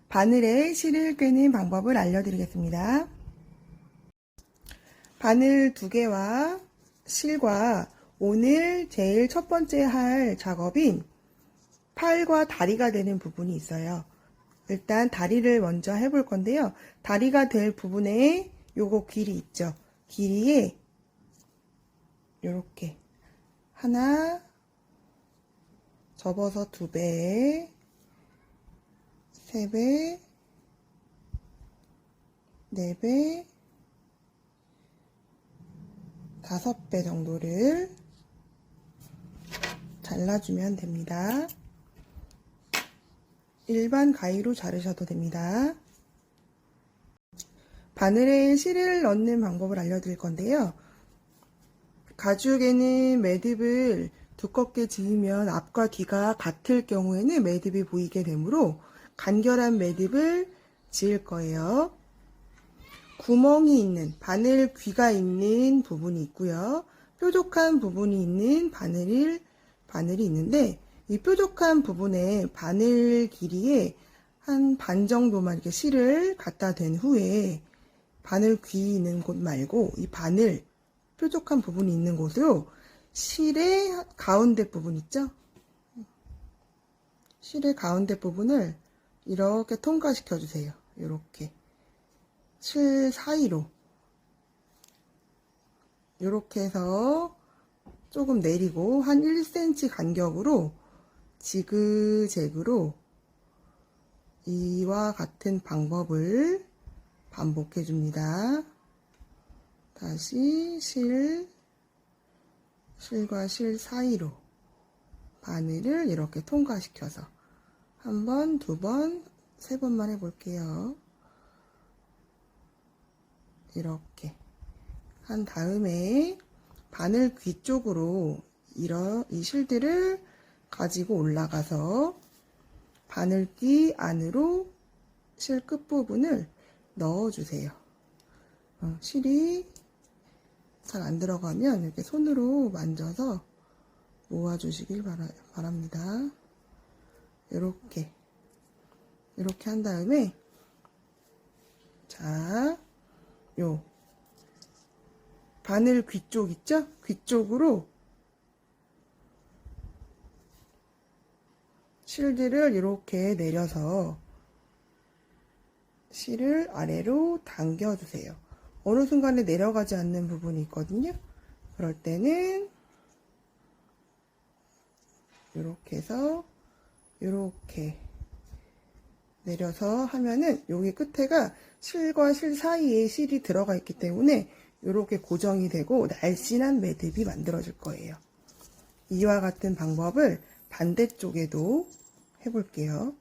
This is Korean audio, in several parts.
바늘에 실을 꿰는 방법을 알려드리겠습니다. 바늘 2개와 실과 오늘 제일 첫 번째 할 작업인 팔과 다리가 되는 부분이 있어요. 일단 다리를 먼저 해볼 건데요. 다리가 될 부분에 요거 길이 있죠. 길이에 요렇게 하나 접어서 2배, 3배, 4배, 5배 정도를 잘라주면 됩니다. 일반 가위로 자르셔도 됩니다. 바늘에 실을 넣는 방법을 알려드릴 건데요. 가죽에는 매듭을 두껍게 지으면 앞과 뒤가 같을 경우에는 매듭이 보이게 되므로 간결한 매듭을 지을 거예요. 구멍이 있는 바늘 귀가 있는 부분이 있고요. 뾰족한 부분이 있는 바늘이 있는데 이 뾰족한 부분에 바늘 길이에 한 반 정도만 이렇게 실을 갖다 댄 후에 바늘 귀 있는 곳 말고 이 바늘 뾰족한 부분이 있는 곳으로 실의 가운데 부분 있죠? 실의 가운데 부분을 이렇게 통과시켜 주세요. 이렇게 실 사이로 이렇게 해서 조금 내리고 한 1cm 간격으로 지그재그로 이와 같은 방법을 반복해 줍니다. 다시 실과 실 사이로 바늘을 이렇게 통과시켜서 한 번, 2번, 3번만 해볼게요. 이렇게 한 다음에 바늘 귀 쪽으로 이 실들을 가지고 올라가서 바늘 귀 안으로 실 끝부분을 넣어주세요. 실이 잘 안 들어가면 이렇게 손으로 만져서 모아주시길 바랍니다. 이렇게 한 다음에 자, 요 바늘 귀 쪽 있죠? 귀 쪽으로 실들을 이렇게 내려서 실을 아래로 당겨주세요. 어느 순간에 내려가지 않는 부분이 있거든요. 그럴 때는 이렇게 해서 이렇게 내려서 하면은 여기 끝에가 실과 실 사이에 실이 들어가 있기 때문에 이렇게 고정이 되고 날씬한 매듭이 만들어질 거예요. 이와 같은 방법을 반대쪽에도 해볼게요.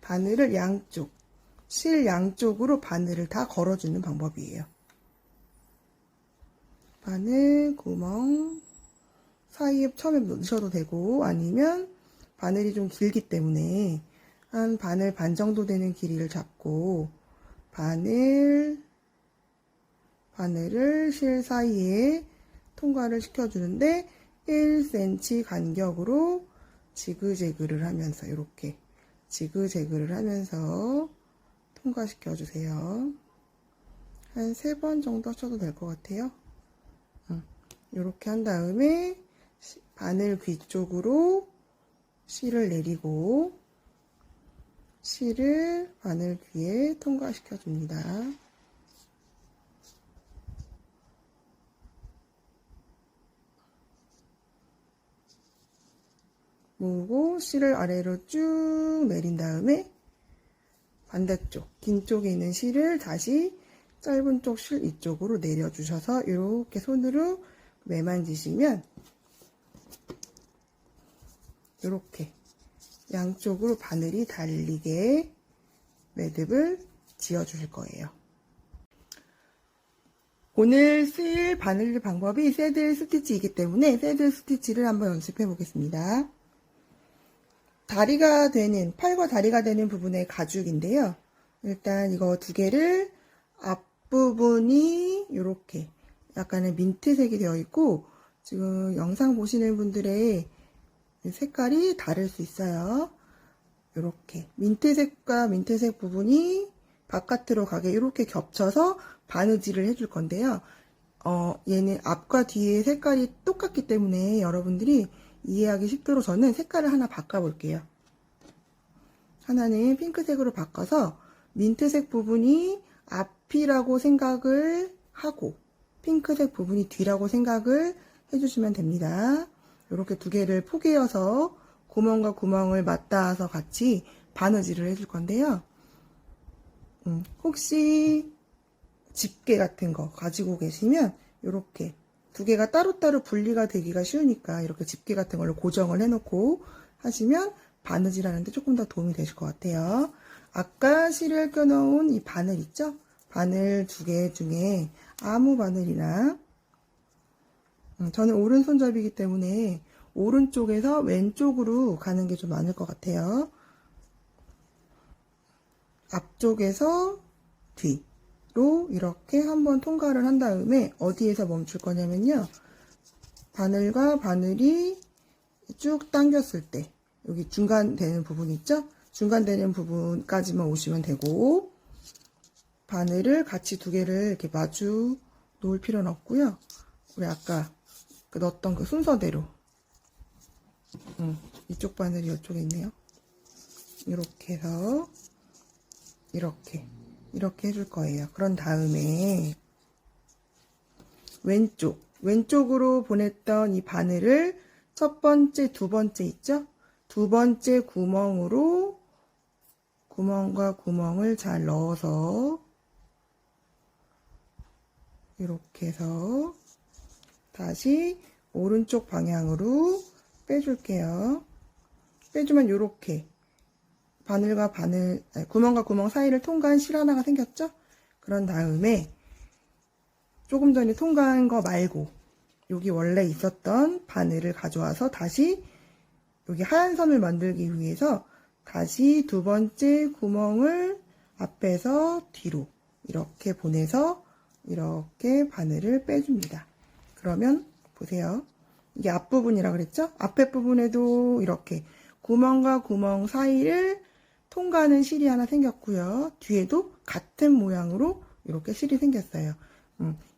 바늘을 양쪽, 실 양쪽으로 바늘을 다 걸어주는 방법이에요. 바늘 구멍 사이에 처음에 넣으셔도 되고 아니면 바늘이 좀 길기 때문에 한 바늘 반 정도 되는 길이를 잡고 바늘을 실 사이에 통과를 시켜주는데 1cm 간격으로 지그재그를 하면서 이렇게 지그재그를 하면서 통과시켜 주세요. 한 3번 정도 하셔도 될 것 같아요. 이렇게 한 다음에 바늘 귀 쪽으로 실을 내리고 실을 바늘 귀에 통과시켜 줍니다. 모으고 실을 아래로 쭉 내린 다음에 반대쪽 긴 쪽에 있는 실을 다시 짧은 쪽 실 이쪽으로 내려주셔서 이렇게 손으로 매만지시면 이렇게 양쪽으로 바늘이 달리게 매듭을 지어 주실 거예요. 오늘 쓸 바늘 방법이 새들 스티치이기 때문에 새들 스티치를 한번 연습해 보겠습니다. 다리가 되는, 팔과 다리가 되는 부분의 가죽인데요. 일단 이거 2개를 앞부분이 이렇게 약간의 민트색이 되어 있고 지금 영상 보시는 분들의 색깔이 다를 수 있어요. 이렇게 민트색과 민트색 부분이 바깥으로 가게 이렇게 겹쳐서 바느질을 해줄 건데요. 얘는 앞과 뒤의 색깔이 똑같기 때문에 여러분들이 이해하기 쉽도록 저는 색깔을 하나 바꿔볼게요. 하나는 핑크색으로 바꿔서 민트색 부분이 앞이라고 생각을 하고 핑크색 부분이 뒤라고 생각을 해주시면 됩니다. 이렇게 두 개를 포개어서 구멍과 구멍을 맞닿아서 같이 바느질을 해줄 건데요. 혹시 집게 같은 거 가지고 계시면 이렇게 두 개가 따로따로 분리가 되기가 쉬우니까 이렇게 집게 같은 걸로 고정을 해놓고 하시면 바느질 하는데 조금 더 도움이 되실 것 같아요. 아까 실을 껴놓은 이 바늘 있죠? 바늘 두 개 중에 아무 바늘이나 저는 오른손잡이기 때문에 오른쪽에서 왼쪽으로 가는 게 좀 많을 것 같아요. 앞쪽에서 뒤로 이렇게 한번 통과를 한 다음에 어디에서 멈출 거냐면요. 바늘과 바늘이 쭉 당겼을 때 여기 중간 되는 부분 있죠? 중간 되는 부분까지만 오시면 되고 바늘을 같이 두 개를 이렇게 마주 놓을 필요는 없고요. 우리 아까 넣었던 그 순서대로 이쪽 바늘이 이쪽에 있네요. 이렇게 해서 이렇게 해줄 거예요. 그런 다음에 왼쪽으로 보냈던 이 바늘을 첫 번째, 두 번째 있죠? 두 번째 구멍으로 구멍과 구멍을 잘 넣어서 이렇게 해서 다시 오른쪽 방향으로 빼줄게요. 빼주면 이렇게 바늘과 바늘, 구멍과 구멍 사이를 통과한 실 하나가 생겼죠? 그런 다음에 조금 전에 통과한 거 말고 여기 원래 있었던 바늘을 가져와서 다시 여기 하얀 선을 만들기 위해서 다시 두 번째 구멍을 앞에서 뒤로 이렇게 보내서 이렇게 바늘을 빼줍니다. 그러면 보세요. 이게 앞부분이라 그랬죠? 앞에 부분에도 이렇게 구멍과 구멍 사이를 통과하는 실이 하나 생겼고요. 뒤에도 같은 모양으로 이렇게 실이 생겼어요.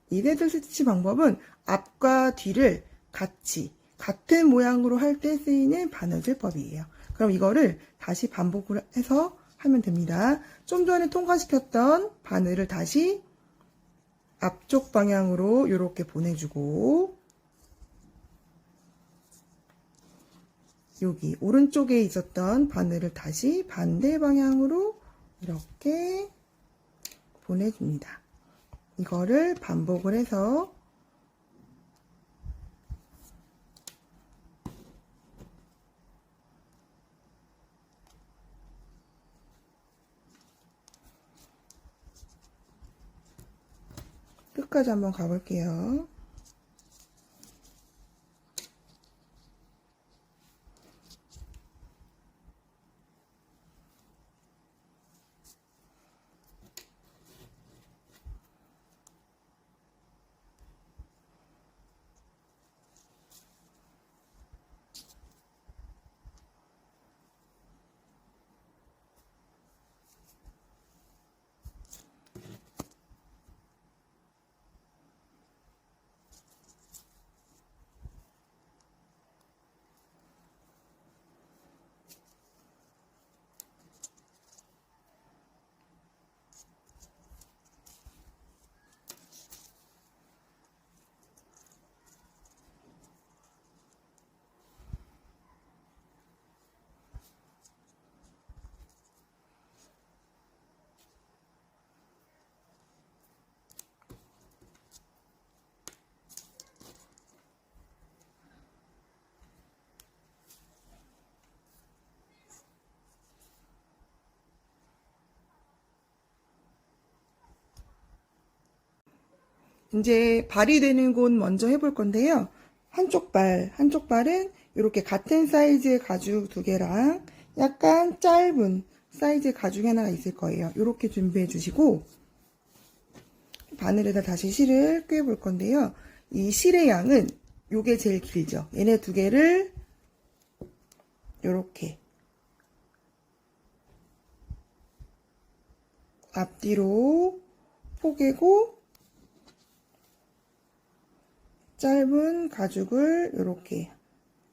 이 레드 스티치 방법은 앞과 뒤를 같은 모양으로 할 때 쓰이는 바느질법이에요. 그럼 이거를 다시 반복을 해서 하면 됩니다. 좀 전에 통과시켰던 바늘을 다시 앞쪽 방향으로 이렇게 보내주고 여기 오른쪽에 있었던 바늘을 다시 반대 방향으로 이렇게 보내줍니다. 이거를 반복을 해서 끝까지 한번 가볼게요. 이제 발이 되는 곳 먼저 해볼 건데요. 한쪽 발은 이렇게 같은 사이즈의 가죽 두 개랑 약간 짧은 사이즈의 가죽 하나가 있을 거예요. 이렇게 준비해 주시고 바늘에다 다시 실을 꿰볼 건데요. 이 실의 양은 요게 제일 길죠. 얘네 두 개를 요렇게 앞뒤로 포개고 짧은 가죽을 이렇게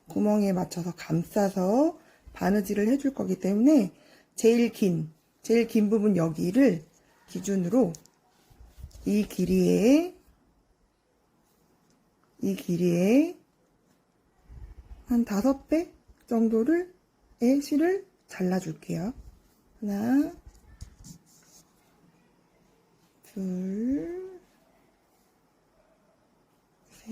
구멍에 맞춰서 감싸서 바느질을 해줄 거기 때문에 제일 긴 부분 여기를 기준으로 이 길이에 한 5배 정도를 실을 잘라줄게요. 하나, 둘, 셋,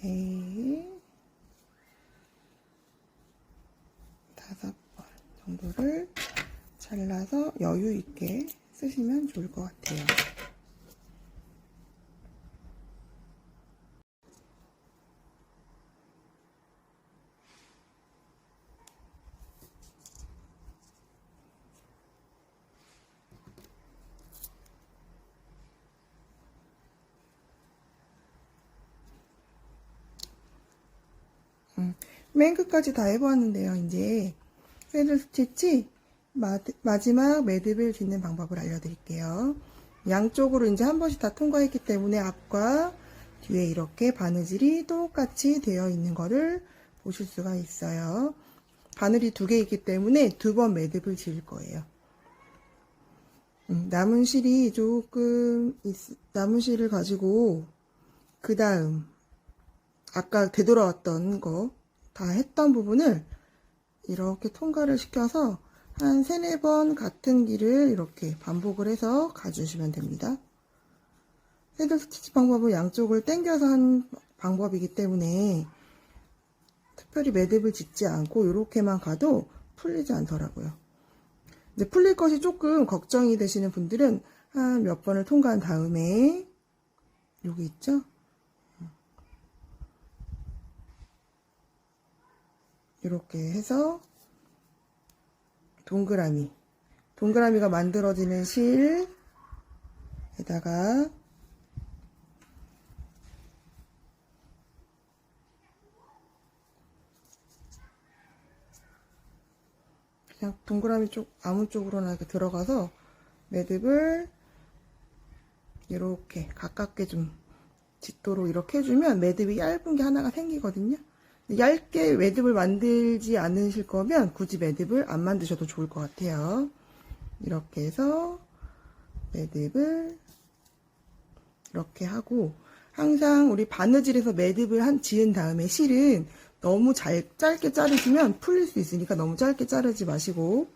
넷, 5번 정도를 잘라서 여유 있게 쓰시면 좋을 것 같아요. 맨 끝까지 다 해보았는데요. 이제 패들 스티치 마지막 매듭을 짓는 방법을 알려드릴게요. 양쪽으로 이제 한 번씩 다 통과했기 때문에 앞과 뒤에 이렇게 바느질이 똑같이 되어 있는 거를 보실 수가 있어요. 바늘이 2개 있기 때문에 2번 매듭을 지을 거예요. 남은 실이 조금 남은 실을 가지고 그 다음 아까 되돌아왔던 거 다 했던 부분을 이렇게 통과를 시켜서 한 3-4번 같은 길을 이렇게 반복을 해서 가주시면 됩니다. 패들 스티치 방법은 양쪽을 당겨서 한 방법이기 때문에 특별히 매듭을 짓지 않고 이렇게만 가도 풀리지 않더라고요. 이제 풀릴 것이 조금 걱정이 되시는 분들은 한 몇 번을 통과한 다음에 여기 있죠? 이렇게 해서 동그라미가 만들어지는 실에다가 그냥 동그라미 쪽 아무 쪽으로나 이렇게 들어가서 매듭을 이렇게 가깝게 좀 짓도록 이렇게 해주면 매듭이 얇은 게 하나가 생기거든요. 얇게 매듭을 만들지 않으실 거면 굳이 매듭을 안 만드셔도 좋을 것 같아요. 이렇게 해서 매듭을 이렇게 하고, 항상 우리 바느질에서 매듭을 지은 다음에 실은 너무 짧게 자르시면 풀릴 수 있으니까 너무 짧게 자르지 마시고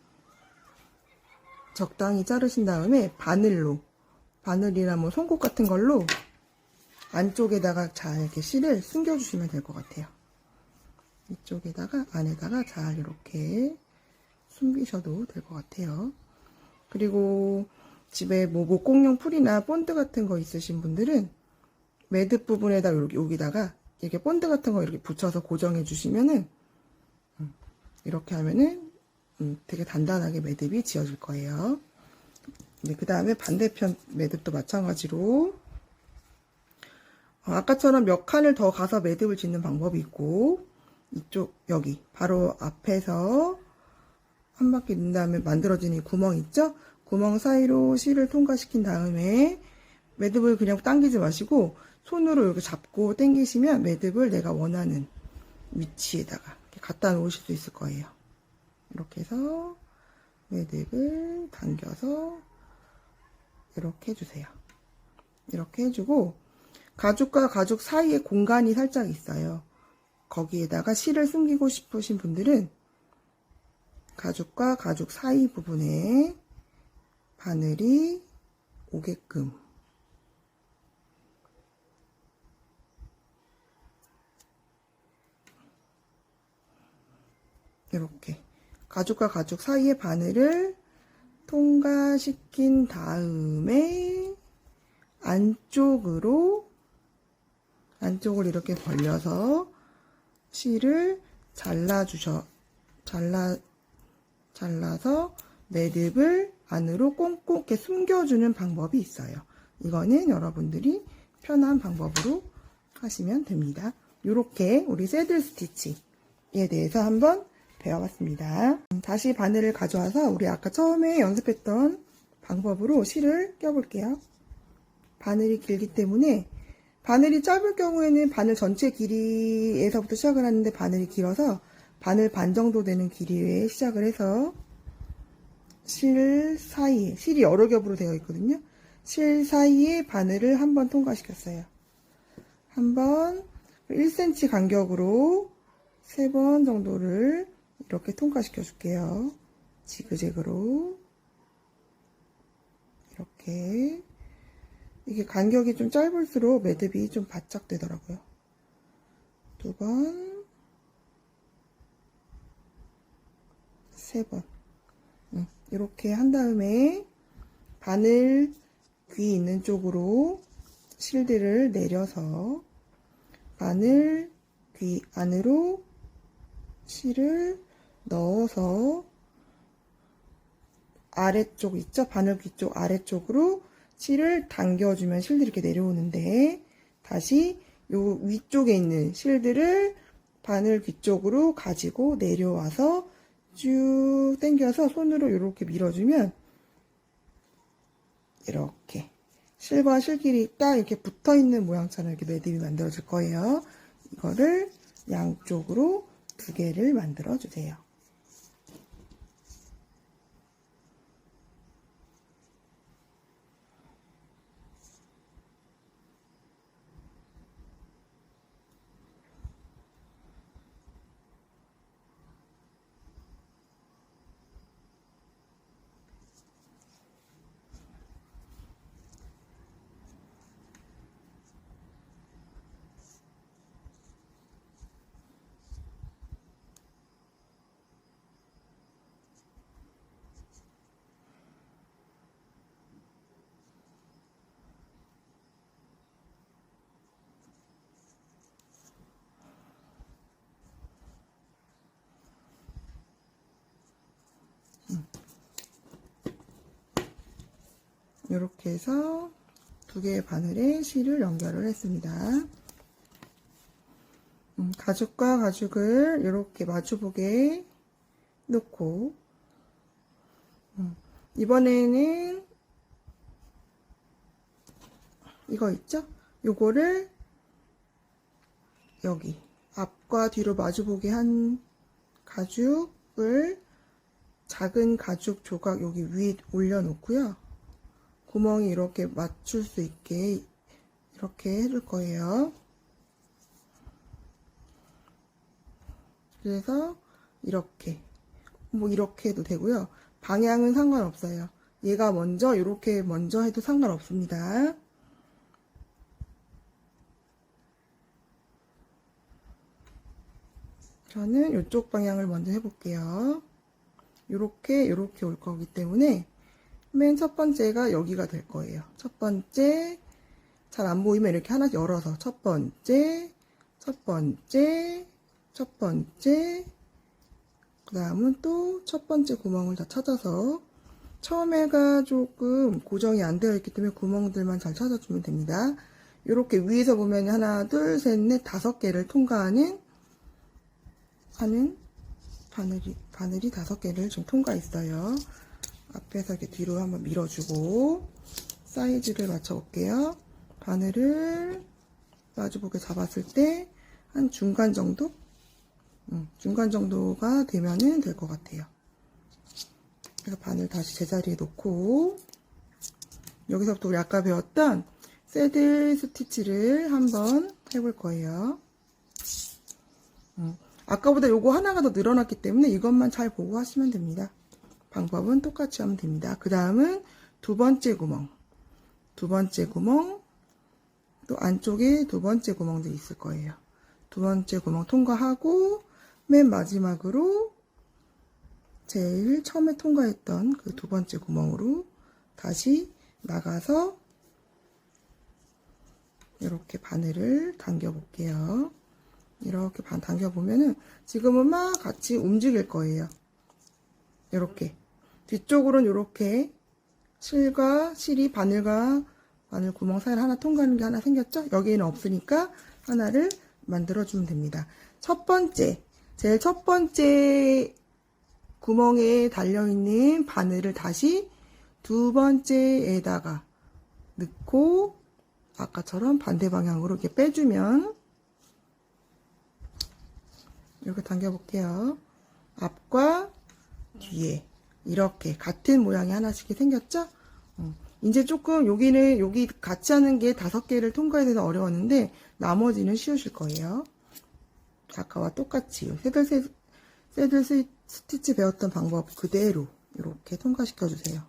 적당히 자르신 다음에 바늘이나 뭐 송곳 같은 걸로 안쪽에다가 잘 이렇게 실을 숨겨주시면 될 것 같아요. 이쪽에다가 안에다가 잘 이렇게 숨기셔도 될 것 같아요. 그리고 집에 뭐 목공용 풀이나 본드 같은 거 있으신 분들은 매듭 부분에다 여기다가 이렇게 본드 같은 거 이렇게 붙여서 고정해 주시면은 이렇게 하면은 되게 단단하게 매듭이 지어질 거예요. 그 다음에 반대편 매듭도 마찬가지로 아까처럼 몇 칸을 더 가서 매듭을 짓는 방법이 있고, 이쪽 여기 바로 앞에서 한 바퀴 넣은 다음에 만들어지는 구멍 있죠? 구멍 사이로 실을 통과시킨 다음에 매듭을 그냥 당기지 마시고 손으로 이렇게 잡고 당기시면 매듭을 내가 원하는 위치에다가 이렇게 갖다 놓으실 수 있을 거예요. 이렇게 해서 매듭을 당겨서 이렇게 해주세요. 이렇게 해주고, 가죽과 가죽 사이에 공간이 살짝 있어요. 거기에다가 실을 숨기고 싶으신 분들은 가죽과 가죽 사이 부분에 바늘이 오게끔 이렇게 가죽과 가죽 사이에 바늘을 통과시킨 다음에 안쪽을 이렇게 벌려서 실을 잘라서 매듭을 안으로 꽁꽁 이렇게 숨겨주는 방법이 있어요. 이거는 여러분들이 편한 방법으로 하시면 됩니다. 이렇게 우리 새들 스티치에 대해서 한번 배워봤습니다. 다시 바늘을 가져와서 우리 아까 처음에 연습했던 방법으로 실을 껴볼게요. 바늘이 길기 때문에 바늘이 짧을 경우에는 바늘 전체 길이에서부터 시작을 하는데 바늘이 길어서 바늘 반 정도 되는 길이에 시작을 해서 실 사이에, 실이 여러 겹으로 되어 있거든요. 실 사이에 바늘을 한번 통과시켰어요. 한번 1cm 간격으로 3번 정도를 이렇게 통과시켜 줄게요. 지그재그로 이렇게. 이게 간격이 좀 짧을수록 매듭이 좀 바짝 되더라고요. 2번, 3번. 이렇게 한 다음에 바늘 귀 있는 쪽으로 실들을 내려서 바늘 귀 안으로 실을 넣어서 아래쪽 있죠? 바늘 귀 쪽 아래쪽으로 실을 당겨주면 실들이 이렇게 내려오는데, 다시 요 위쪽에 있는 실들을 바늘 귀 쪽으로 가지고 내려와서 쭉 당겨서 손으로 이렇게 밀어주면 이렇게 실과 실끼리 딱 이렇게 붙어 있는 모양처럼 이렇게 매듭이 만들어질 거예요. 이거를 양쪽으로 2개를 만들어 주세요. 이렇게 해서 2개의 바늘에 실을 연결을 했습니다. 가죽과 가죽을 이렇게 마주보게 놓고, 이번에는 이거 있죠? 요거를 여기 앞과 뒤로 마주보게 한 가죽을 작은 가죽 조각 여기 위에 올려놓고요. 구멍이 이렇게 맞출 수 있게 이렇게 해줄 거예요. 그래서 이렇게, 뭐 이렇게 해도 되고요. 방향은 상관없어요. 얘가 먼저, 이렇게 먼저 해도 상관없습니다. 저는 이쪽 방향을 먼저 해볼게요. 이렇게 올 거기 때문에 맨 첫 번째가 여기가 될 거예요. 첫 번째, 잘 안 보이면 이렇게 하나씩 열어서 첫 번째, 첫 번째, 첫 번째, 그 다음은 또 첫 번째 구멍을 다 찾아서, 처음에가 조금 고정이 안 되어 있기 때문에 구멍들만 잘 찾아주면 됩니다. 이렇게 위에서 보면 하나, 둘, 셋, 넷, 5개를 통과하는 바늘이 5개를 좀 통과했어요. 앞에서 이렇게 뒤로 한번 밀어주고 사이즈를 맞춰 볼게요. 바늘을 마주보게 잡았을 때 한 중간 정도? 중간 정도가 되면은 될 것 같아요. 그래서 바늘 다시 제자리에 놓고, 여기서부터 우리 아까 배웠던 새들 스티치를 한번 해볼 거예요. 아까보다 요거 하나가 더 늘어났기 때문에 이것만 잘 보고 하시면 됩니다. 방법은 똑같이 하면 됩니다. 그 다음은 2번째 구멍, 또 안쪽에 2번째 구멍도 있을 거예요. 2번째 구멍 통과하고 맨 마지막으로 제일 처음에 통과했던 그 2번째 구멍으로 다시 나가서 이렇게 바늘을 당겨 볼게요. 이렇게 당겨 보면은 지금은 막 같이 움직일 거예요. 이렇게 뒤쪽으로는 이렇게 실과 실이 바늘과 바늘 구멍 사이를 하나 통과하는 게 하나 생겼죠? 여기에는 없으니까 하나를 만들어주면 됩니다. 제일 첫 번째 구멍에 달려있는 바늘을 다시 두 번째에다가 넣고 아까처럼 반대 방향으로 이렇게 빼주면 이렇게 당겨볼게요. 앞과 뒤에 이렇게 같은 모양이 하나씩 생겼죠? 이제 조금 여기 같이 하는 게 5개를 통과해야 돼서 어려웠는데 나머지는 쉬우실 거예요. 아까와 똑같이 새들 스티치 배웠던 방법 그대로 이렇게 통과시켜 주세요.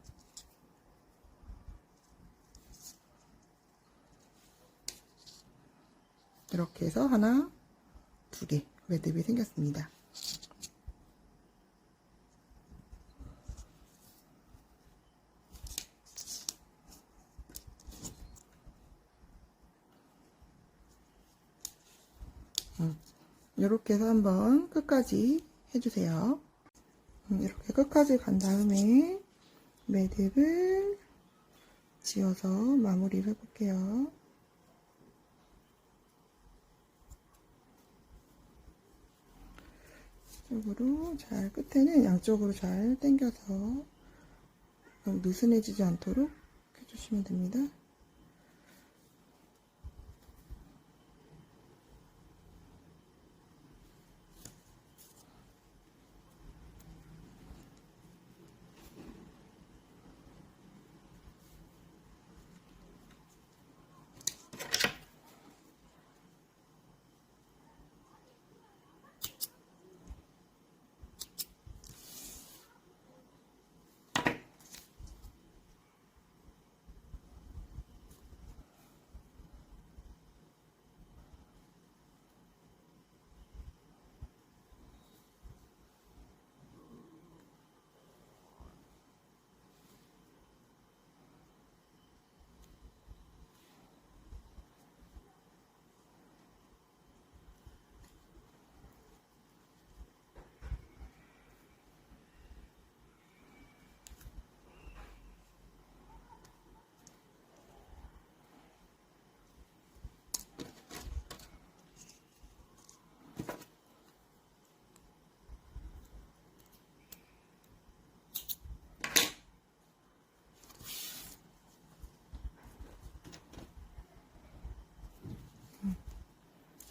이렇게 해서 하나, 2개 매듭이 생겼습니다. 이렇게 해서 한번 끝까지 해주세요. 이렇게 끝까지 간 다음에 매듭을 지어서 마무리를 해볼게요. 끝에는 양쪽으로 잘 당겨서 느슨해지지 않도록 해주시면 됩니다.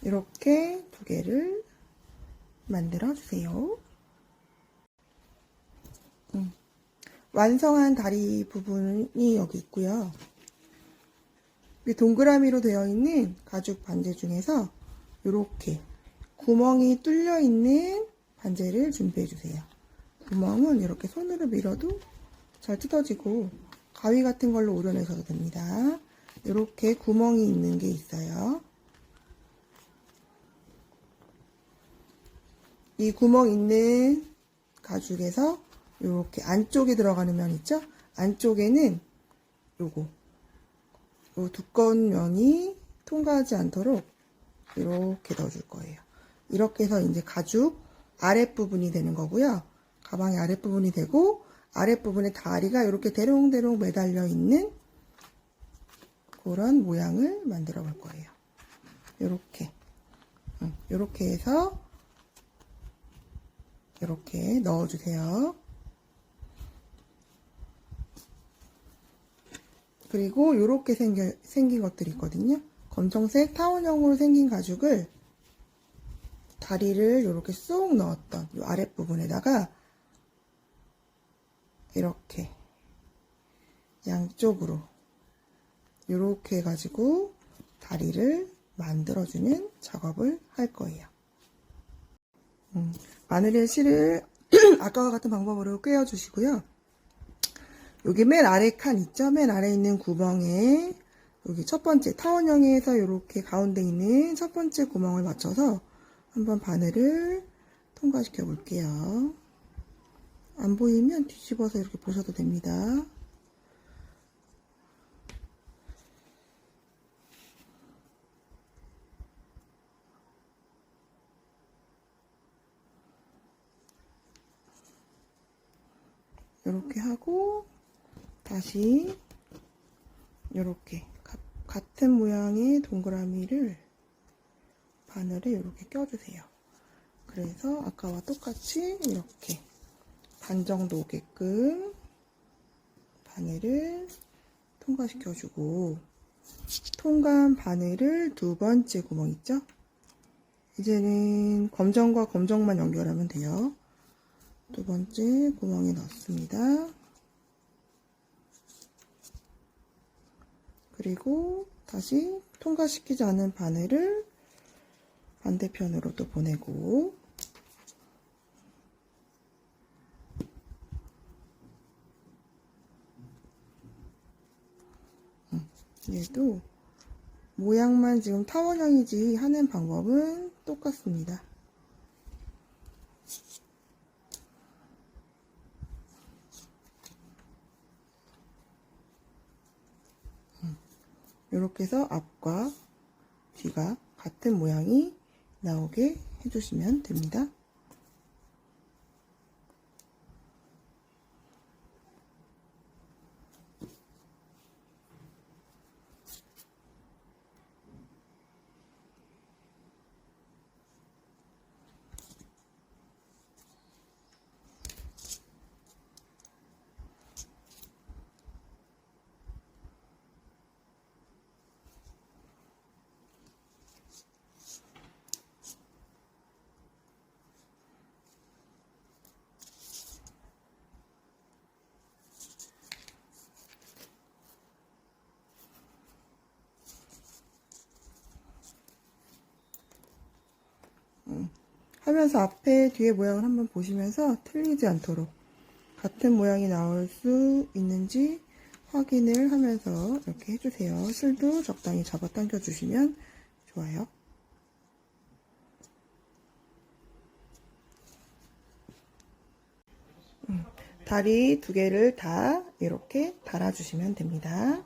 이렇게 2개를 만들어 주세요. 완성한 다리 부분이 여기 있고요. 동그라미로 되어 있는 가죽 반지 중에서 이렇게 구멍이 뚫려 있는 반지를 준비해 주세요. 구멍은 이렇게 손으로 밀어도 잘 뜯어지고 가위 같은 걸로 오려내셔도 됩니다. 이렇게 구멍이 있는 게 있어요. 이 구멍 있는 가죽에서 이렇게 안쪽에 들어가는 면 있죠? 안쪽에는 요 두꺼운 면이 통과하지 않도록 이렇게 넣어줄 거예요. 이렇게 해서 이제 가죽 아랫부분이 되는 거고요. 가방의 아랫부분이 되고 아랫부분에 다리가 이렇게 대롱대롱 매달려 있는 그런 모양을 만들어 볼 거예요. 이렇게 해서 이렇게 넣어주세요. 그리고 이렇게 생긴 것들이 있거든요. 검정색 타원형으로 생긴 가죽을 다리를 이렇게 쏙 넣었던 이 아랫부분에다가 이렇게 양쪽으로 이렇게 해가지고 다리를 만들어주는 작업을 할 거예요. 마늘의 실을 아까와 같은 방법으로 꿰어주시고요. 여기 맨 아래 칸 있죠? 맨 아래 있는 구멍에 여기 첫 번째 타원형에서 이렇게 가운데 있는 첫 번째 구멍을 맞춰서 한번 바늘을 통과시켜 볼게요. 안 보이면 뒤집어서 이렇게 보셔도 됩니다. 이렇게 하고 다시 이렇게 같은 모양의 동그라미를 바늘을 이렇게 껴주세요. 그래서 아까와 똑같이 이렇게 반 정도 오게끔 바늘을 통과시켜주고, 통과한 바늘을 두 번째 구멍 있죠? 이제는 검정과 검정만 연결하면 돼요. 두 번째 구멍에 넣습니다. 그리고 다시 통과시키지 않은 바늘을 반대편으로 또 보내고, 얘도 모양만 지금 타원형이지 하는 방법은 똑같습니다. 이렇게 해서 앞과 뒤가 같은 모양이 나오게 해주시면 됩니다. 하면서 앞에 뒤에 모양을 한번 보시면서 틀리지 않도록 같은 모양이 나올 수 있는지 확인을 하면서 이렇게 해주세요. 실도 적당히 잡아당겨 주시면 좋아요. 다리 두 개를 다 이렇게 달아주시면 됩니다.